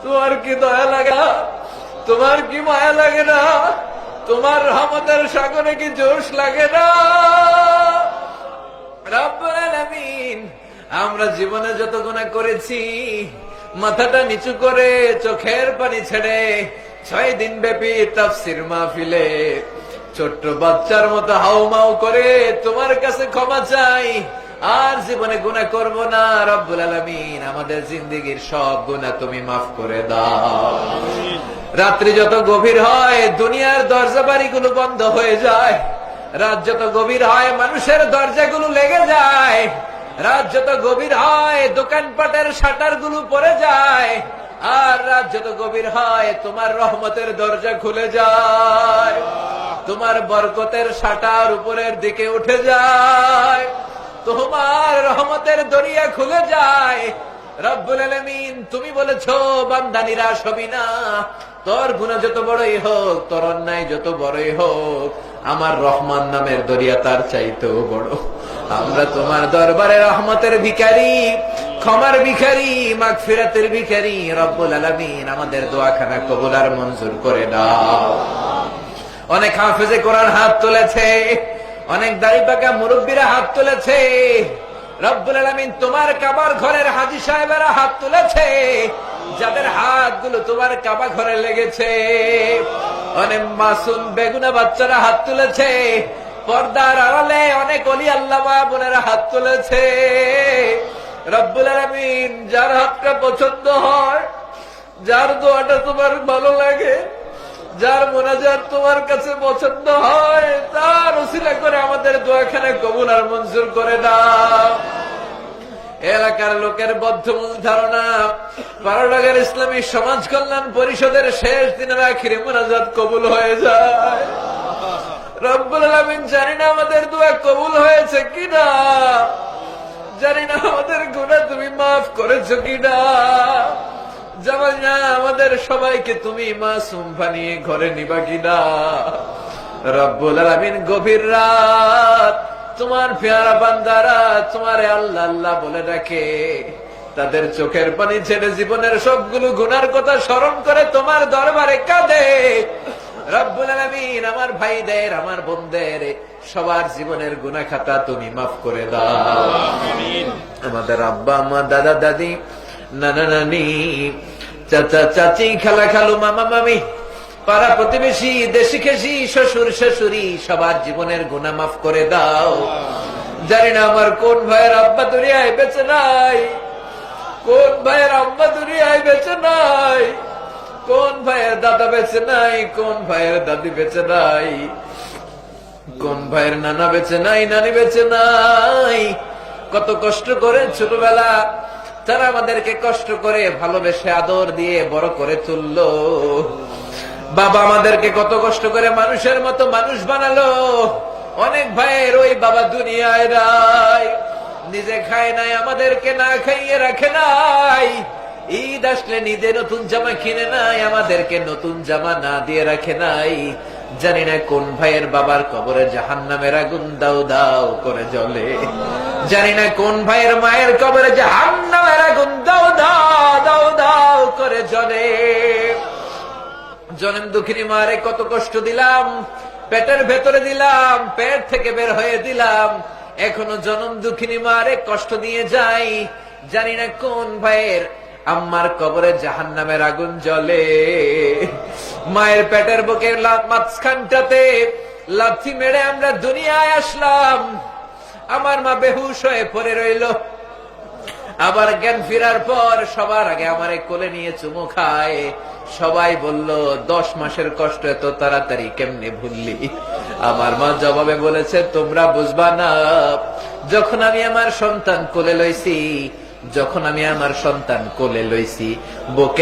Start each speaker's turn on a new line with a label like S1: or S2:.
S1: তোমার কি দয়া লাগে না? তোমার কি মায়া লাগে না? তোমার রহমতের সাগরে কি জোশ লাগে না? রব্বুল আলামিন, আমরা জীবনে যত গুনাহ করেছি, মাথাটা নিচু করে চোখের পানি ছেড়ে 6 দিন ব্যাপী তাফসীর মাহফিলে ছোট্ট বাচ্চার মতো হাউমাউ করে তোমার কাছে ক্ষমা চাই। আর জীবনে গুনাহ করব না। রব্বুল আলামিন, আমাদের জিন্দেগীর সব গুনাহ তুমি মাফ করে দাও। রাত্রি যত গভীর হয় দুনিয়ার দরজা বাড়িগুলো বন্ধ হয়ে যায়। রাত যত গভীর হয় মানুষের দরজাগুলো লেগে যায়। রাত যত গভীর হয় দোকানপাটের শাটার গুলো পড়ে যায়। আর রাত যত গভীর হয় তোমার রহমতের দরজা খুলে যায়, তোমার বরকতের শাটার উপরের দিকে উঠে যায়, তোমার রহমতের দরিয়া খুলে যায়। রব্বুল আলামিন, তুমি বলেছো বান্দা নিরাশ হবি না। তোর গুনাহ যত বড়ই হোক, তোর অন্যায় যত বড়ই হোক, আমার রহমান নামের দরিয়া তার চাইতেও বড়। আমরা তোমার দরবারে রহমতের ভিখারি, ক্ষমার ভিখারি, মাগফিরাতের ভিখারি। রব্বুল আলামিন, আমাদের দোয়াখানা কবুল আর মঞ্জুর করে দাও। অনেক হাফেজে কোরআন হাত তুলেছে, অনেক দাড়ি পাকা মুরব্বীরা হাত তুলেছে। রব্বুল আলামিন, তোমার কাবার ঘরের হাজী সাহেবেরা হাত তুলেছে, যাদের হাতগুলো তোমার কাবা ঘরে লেগেছে। অনেক মাসুম বেগুনা বাচ্চারা হাত তুলেছে, পর্দার আড়ালে অনেক ওলি আল্লাহ মা বোনেরা হাত তুলেছে। রব্বুল আলামিন, যার হাতটা পছন্দ হয়, যার দোয়াটা তোমার ভালো লাগে, যার মোনাজাত তোমার কাছে পছন্দ হয়, তার ওসিলা করে আমাদের দোয়াখানা কবুল আর মঞ্জুর করে দাও। এলাকার লোকের বদ্ধমূল ধারণা পাড়াগার ইসলামী সমাজ কল্যাণ পরিষদের শেষ দিনের আখিরে মোনাজাত কবুল হয়ে যায়। রব্বুল আলামিন, জানি না আমাদের দোয়া কবুল হয়েছে কিনা, জানি না আমাদের গুনাহ তুমি মাফ করেছো কিনা, জানি না আমাদের সবাইকে তুমি মাসুম বানিয়ে ঘরে নিবা কিনা। রব্বুল আলামিন, গভীর রাত তোমার পেয়ারা বান্দারা তোমারে আল্লাহ আল্লাহ বলে ডাকে, তাদের চোখের পানি ছেড়ে জীবনের সবগুলো গুনার কথা স্মরণ করে তোমার দরবারে কাঁদে। রব্বুল আলামিন, আমার ভাইদের, আমার বোনদের সবার জীবনের গুনাহ খাতা তুমি মাফ করে দাও। আমাদের আব্বা আম্মা, দাদা দাদি, নানা নানি, চাচা চাচি, খালা খালু, মামা মামি, পাড়া প্রতিবেশী, দেশি খেসি, শ্বশুর শাশুড়ি, সবার জীবনের গুনাহ মাফ করে দাও। জানি না আমার কোন ভাইয়ের আব্বা দুনিয়ায় বেঁচে নাই, কোন ভাইয়ের আব্বা দুনিয়ায় বেঁচে নাই, কোন ভাইয়ের দাদা বেঁচে নাই, কোন ভাইয়ের দাদি বেঁচে নাই, কোন ভাইয়ের নানা বেঁচে নাই, নানি বেঁচে নাই। কত কষ্ট করে ছোটবেলা তারা আমাদেরকে কষ্ট করে ভালোবেসে আদর দিয়ে বড় করে তুললো। বাবা আমাদেরকে কত কষ্ট করে মানুষের মতো মানুষ বানালো। অনেক ভাইয়ের ওই বাবা দুনিয়ায় নাই, নিজে খায় নাই, আমাদেরকে না খাইয়ে রাখে নাই। ঈদ আসলে নিজে নতুন জামা কিনে নাই, আমাদেরকে নতুন জামা না দিয়ে রাখে নাই। জানি না কোন ভাইয়ের বাবার কবরে জাহান্নামের আগুন দাউ দাউ করে জ্বলে, জানি না কোন ভাইয়ের মায়ের কবরে জাহান্নামের আগুন দাউ দাউ দাউ দাউ করে জ্বলে। জনম দুঃখিনী মারে কত কষ্ট দিলাম, পেটের ভেতরে দিলাম, পেট থেকে বের হয়ে দিলাম, এখনো জনম দুঃখিনী মারে কষ্ট দিয়ে যাই। জানি না কোন ভাইয়ের আম্মার কবরে জাহান্নামের আগুন জ্বলে। মায়ের পেটের বুকে মাঝখানটাতে লাথি মেরে আমরা দুনিয়ায় আসলাম। আমার মা বেহুশ হয়ে পড়ে রইল। আবার জ্ঞান ফেরার পর সবার আগে আমারে কোলে নিয়ে চুমু খায়। সবাই বলল, 10 মাসের কষ্ট এত তাড়াতাড়ি কেমনে ভুললি? আমার মা জবাবে বলেছে, তোমরা বুঝবা না, যখন আমি আমার সন্তান কোলে লইছি, যখন আমি আমার সন্তান কোলে লইছি, বুকে